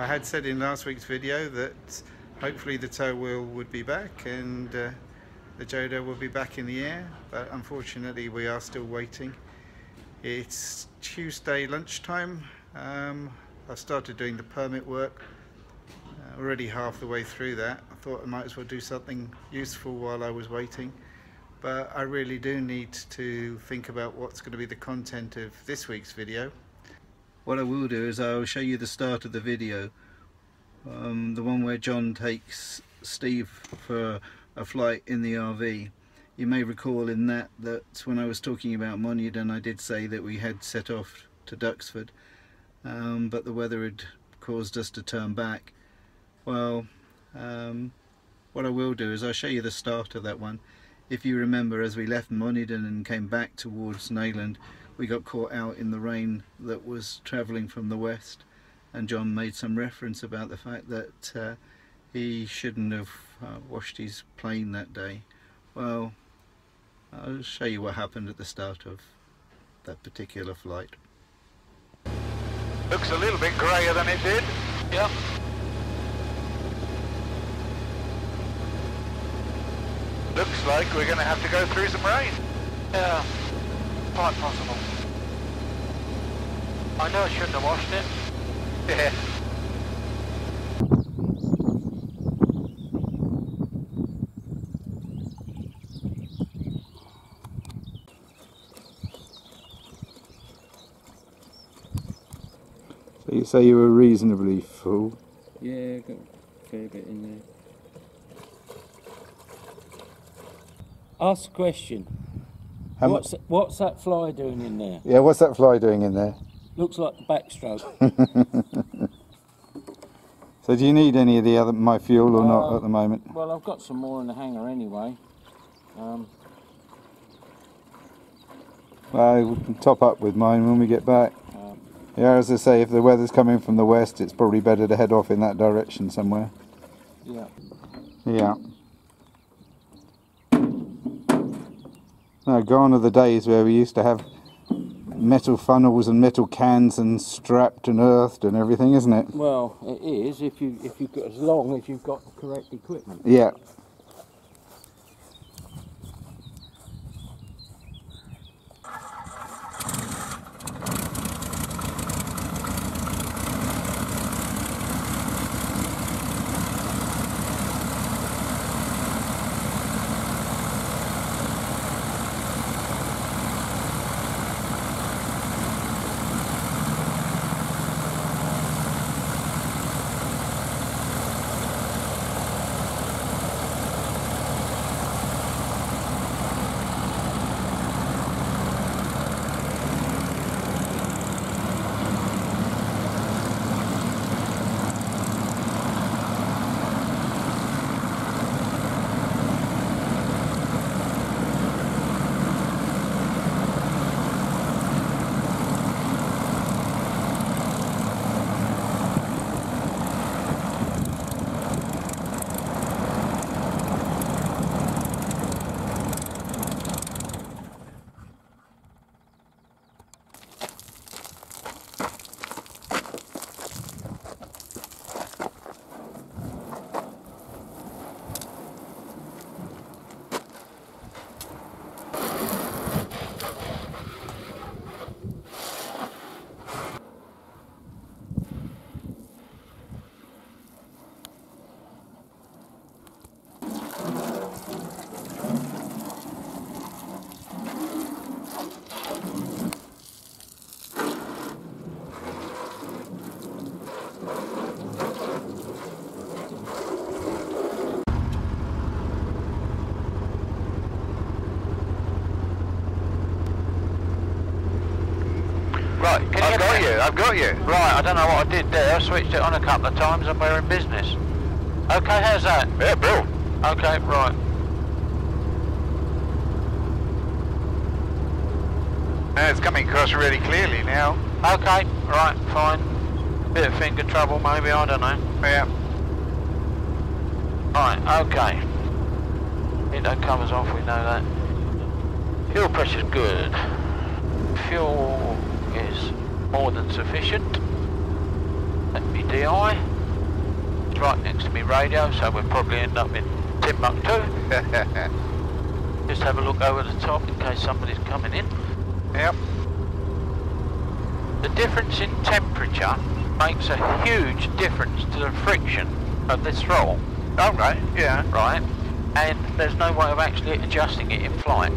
I had said in last week's video that hopefully the Tailwheel would be back and the Jodel will be back in the air, but unfortunately we are still waiting. It's Tuesday lunchtime. I've started doing the permit work, already half the way through that. I thought I might as well do something useful while I was waiting, but I really do need to think about what's going to be the content of this week's video. What I will do is I'll show you the start of the video, the one where John takes Steve for a flight in the RV. You may recall in that when I was talking about Monewden, I did say that we had set off to Duxford, but the weather had caused us to turn back. Well, what I will do is I'll show you the start of that one. If you remember, as we left Monewden and came back towards Nayland, we got caught out in the rain that was travelling from the west, and John made some reference about the fact that he shouldn't have washed his plane that day. Well, I'll show you what happened at the start of that particular flight. Looks a little bit greyer than it did. Yep. Looks like we're going to have to go through some rain. Yeah, quite possible. I know I shouldn't have washed it. Yeah. So you say you were reasonably full? Yeah, got a fair bit in there. Ask a question. What's that fly doing in there? Yeah, what's that fly doing in there? Looks like the backstroke. So do you need any of my fuel or not at the moment? Well, I've got some more in the hangar anyway. Well, we can top up with mine when we get back. Yeah, as I say, if the weather's coming from the west, it's probably better to head off in that direction somewhere. Yeah. Yeah. No, gone are the days where we used to have metal funnels and metal cans and strapped and earthed and everything, isn't it? Well, it is if you've got, as long as you've got the correct equipment. Yeah. Right, I've got you. Right, I don't know what I did there. I switched it on a couple of times and we're in business. Okay, how's that? Yeah, bro. Okay, right. It's coming across really clearly now. Okay, right, fine. Bit of finger trouble maybe, I don't know. Yeah. Right, okay. Window covers off, we know that. Fuel pressure's good. Fuel is more than sufficient. Let me DI. right next to me radio, so we'll probably end up in Timbuktu. Just have a look over the top in case somebody's coming in. Yep. The difference in temperature makes a huge difference to the friction of this throttle. Oh, right, yeah. Right? And there's no way of actually adjusting it in flight.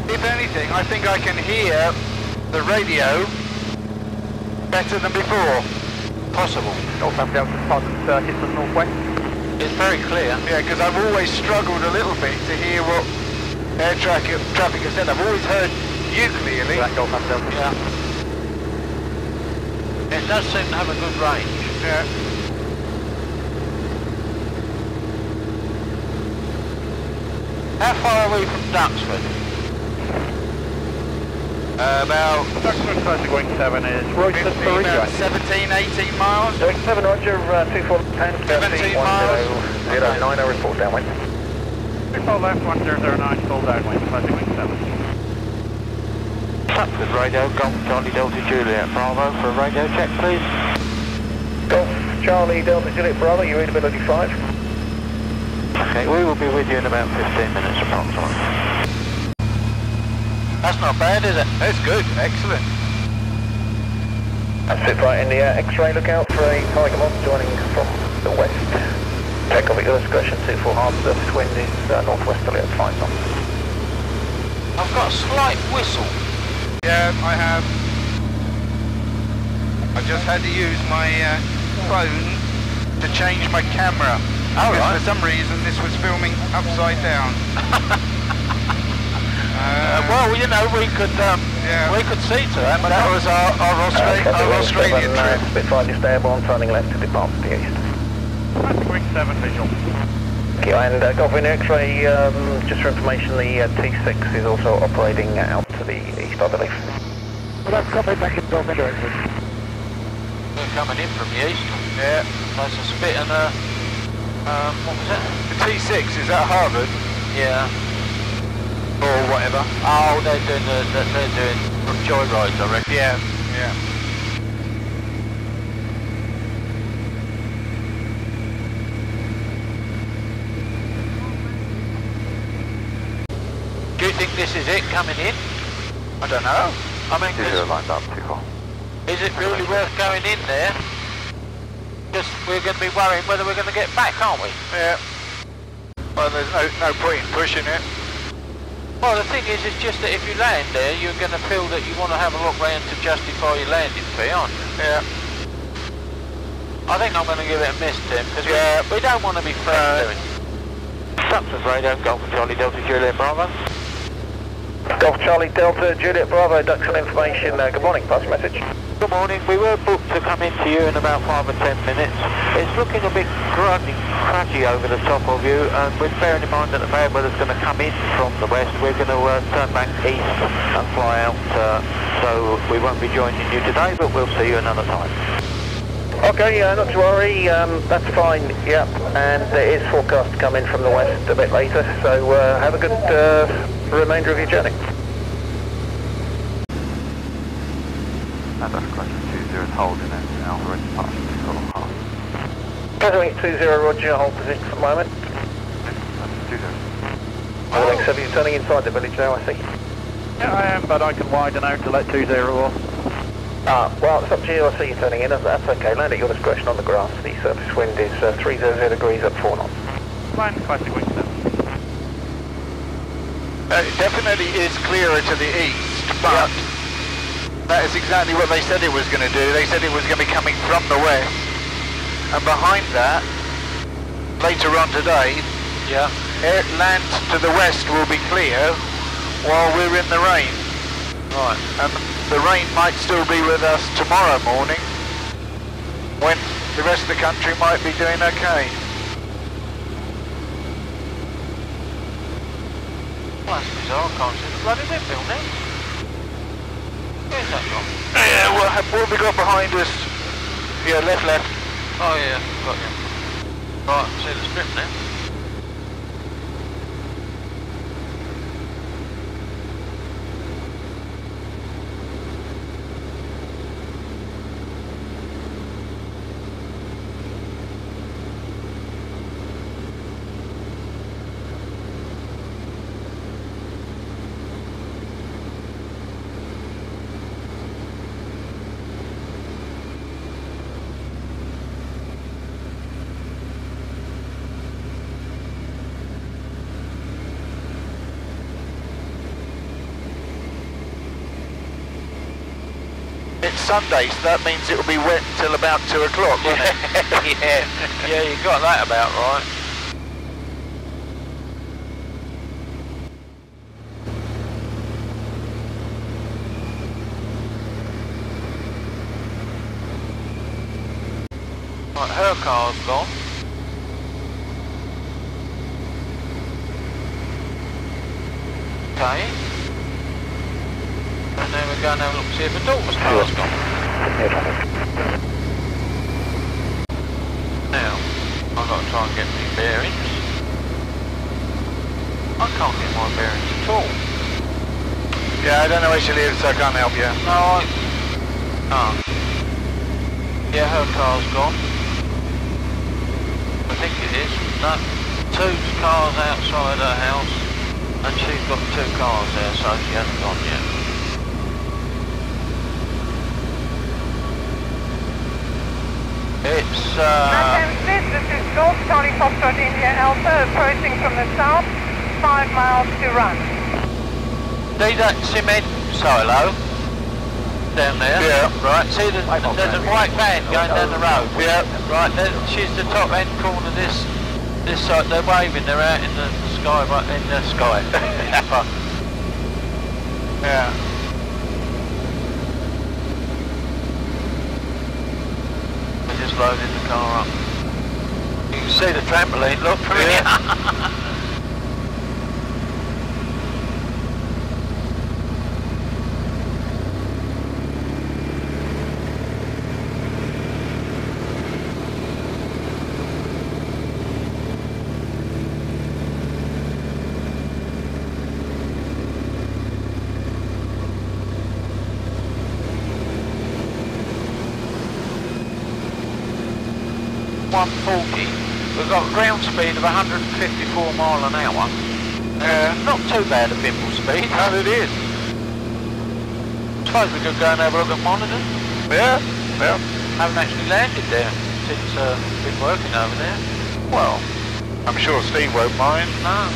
If anything, I think I can hear the radio better than before. Possible. Northbound Delta Department 30 to the northwest. It's very clear. Yeah, because I've always struggled a little bit to hear what air traffic has said. I've always heard you clearly. That Northbound Delta. Yeah. It does seem to have a good range. Yeah. How far are we from Duxford? About Duxford Classic Wing 7 is Royston for about rejoin. 17, 18 miles. Wing 7 Roger, 24 10, 17 miles. 09, I report downwind. 24 left, 1009, full downwind, Classic Wing 7. Duxford radio, Golf Charlie Delta Juliet Bravo for a radio check please. Golf Charlie Delta Juliet Bravo, your readability 5. Okay, we will be with you in about 15 minutes approximately. That's not bad, is it? That's good, excellent. That's it, right in the X-ray lookout for a Tiger Moth joining from the west. Take off at your discretion, 24 hard surface wind is northwesterly at 5 knots. I've got a slight whistle. Yeah, I have. I just had to use my phone to change my camera. Oh, because right. for some reason this was filming upside down. Well, you know, we could see to that, but that was our Australian trip. Spitfire just airborne, turning left to depart to the east. Classic Wing 7 visual. Okay, and Golf in X-ray, just for information, the T6 is also operating out to the east, I believe. Well, that's coming back in Golf direction. We're coming in from the east. Yeah. That's a spit and a, what was it? The T6, is that Harvard? Yeah. Or whatever. Oh, they're doing joyrides, I reckon. Yeah, yeah. Do you think this is it coming in? I don't know. I mean, lined up, 24. is it really worth going in there? Just we're going to be worrying whether we're going to get back, aren't we? Yeah. Well, there's no point in pushing it. Well, the thing is, it's just that if you land there, you're going to feel that you want to have a look round to justify your landing fee, aren't you? Yeah. I think I'm going to give it a miss, Tim, because we don't want to be friends doing. Duxford radio, Golf Charlie Delta Juliet Bravo. Golf Charlie Delta Juliet Bravo, Duxford information, good morning, pass message. Good morning. We were booked to come into you in about 5 or 10 minutes. It's looking a bit crudgy over the top of you, and with bearing in mind that the bad weather's going to come in from the west, we're going to turn back east and fly out, so we won't be joining you today, but we'll see you another time. Okay, not to worry, that's fine, yep, and it is forecast to come in from the west a bit later, so have a good remainder of your journey. And that's question 20 is holding it now, we're in departure control half. Casualty 20, roger, hold position for the moment. That's 20. Holding 7, you're turning inside the village now, I see. Yeah, I am, but I can widen out to let 20 off. Well, it's up to you, I see you turning in, that's okay, land at your discretion on the grass, the surface wind is 300 degrees at 4 knots. Land Classic Wing 7. It definitely is clearer to the east, but that is exactly what they said it was going to do. They said it was going to be coming from the west, and behind that, later on today, land to the west will be clear while we're in the rain. Right. And the rain might still be with us tomorrow morning, when the rest of the country might be doing okay. Well, that's bizarre, I can't see the bloody windmill now. Where's that gone? Yeah, what have we got behind us? Yeah, left. Oh yeah, got you. Right, see the strip now. It's Sunday, so that means it'll be wet until about 2 o'clock, won't it? Yeah, you got that about right. Right, her car's gone. Okay. And then we're going to have a look to see if the daughter's car's gone. Now, I've got to try and get my bearings. I can't get my bearings at all. Yeah, I don't know where she lives, so I can't help you. No, yeah, her car's gone. I think it is. No, 2 cars outside her house, and she's got 2 cars there, so she hasn't gone yet. It's, This is Golf Charlie Foxtrot India Alpha approaching from the south, 5 miles to run. see that cement silo down there? Yeah. Right, see there's a white van going down the road. Yeah. Right, she's the top end corner this side, they're waving, they're out in the sky, right in the sky. Yeah. They're just loading the car up. You can see the trampoline, look from here. 140, we've got a ground speed of 154 mile an hour. Not too bad a bimble speed. No, it is. Suppose we could go and have a look at Monewden. Yeah, yeah. Haven't actually landed there since been working over there. Well, I'm sure Steve won't mind. No.